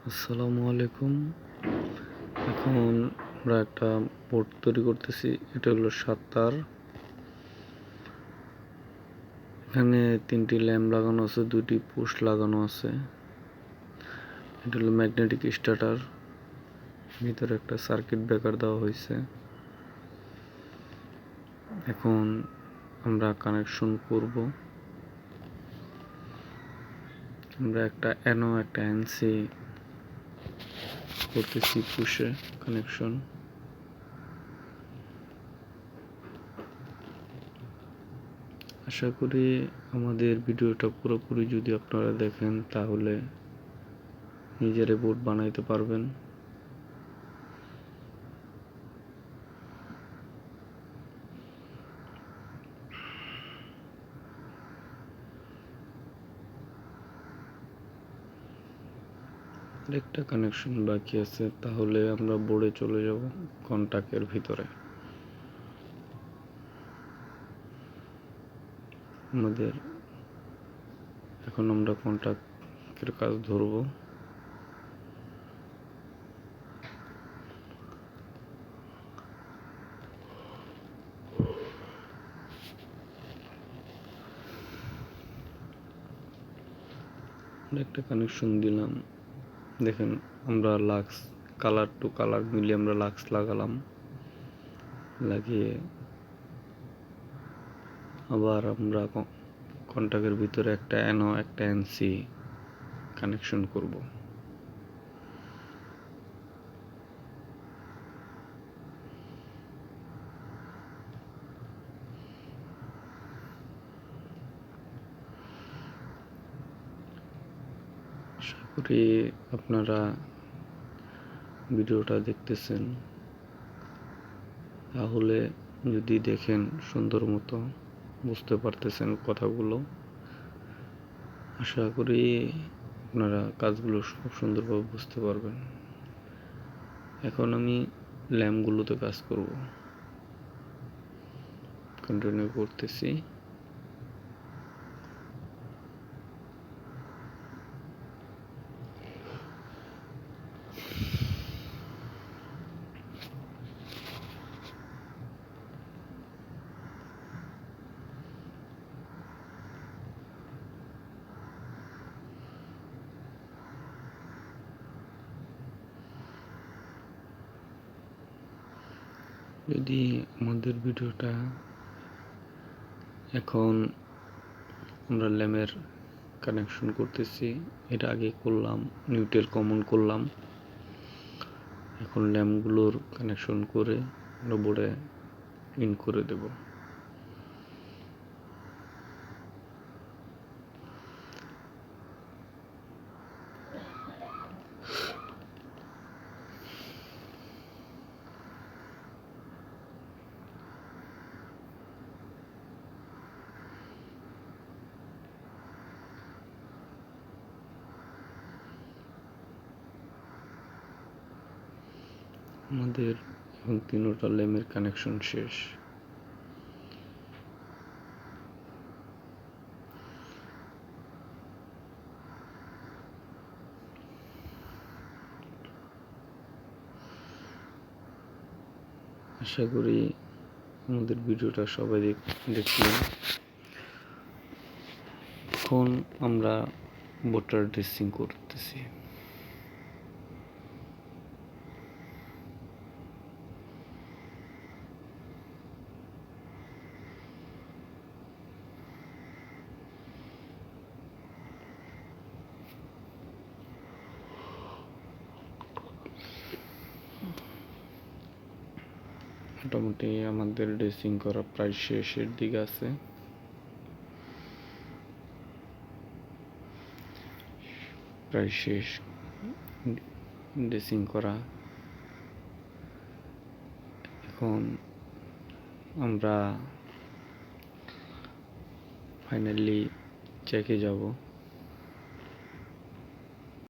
আসসালামু আলাইকুম। এখন আমরা একটা বোর্ড তৈরি করতেছি। এটা হলো 7 তার। এখানে 3টি ল্যাম্প লাগানো আছে, 2টি পুশ লাগানো আছে। এটা হলো ম্যাগনেটিক স্টার্টার। ভিতরে একটা সার্কিট ব্রেকার দেওয়া হয়েছে। এখন আমরা কানেকশন করব। আমরা একটা NO একটা NC করতেছি পুশে কানেকশন। আশা করি আমাদের ভিডিওটা পুরোপুরি যদি আপনারা দেখেন তাহলে নিজের বোর্ড বানাইতে পারবেন। একটা কানেকশন বাকি আছে, তাহলে আমরা বোর্ডে চলে যাব কন্টাক্টের ভিতরে। এখন আমরা কন্টাক্টের কাজ ধরব। একটা কানেকশন দিলাম, দেখেন আমরা লাক্স কালার টু কালার মিলিয়ে আমরা লাক্স লাগালাম। লাগিয়ে আবার আমরা কন্টাক্টের ভিতরে একটা NO একটা NC কানেকশন করব। আশা করি আপনারা ভিডিওটা দেখতেছেন, তাহলে যদি দেখেন সুন্দর মতো বুঝতে পারতেছেন কথাগুলো। আশা করি আপনারা কাজগুলো খুব সুন্দরভাবে বুঝতে পারবেন। এখন আমি ল্যাম্পগুলোতে কাজ করব, কন্টিনিউ করতেছি। যদি আমাদের ভিডিওটা এখন আমরা ল্যাম্পের কানেকশন করতেছি, এটা আগে করলাম, নিউট্রাল কমন করলাম। এখন ল্যাম্পগুলোর কানেকশন করে আমরা বোর্ডে ইন করে দেব। আমাদের এখন 3টা ল্যাম্পের কানেকশন শেষ। আশা করি আমাদের ভিডিওটা সবাই দেখলেন। এখন আমরা বোর্ডটা ড্রেসিং করতেছি। মোটামুটি আমাদের ড্রেসিং করা প্রায় শেষের দিকে আছে। প্রায় শেষ ড্রেসিং করা। এখন আমরা ফাইনালি চেকে যাব।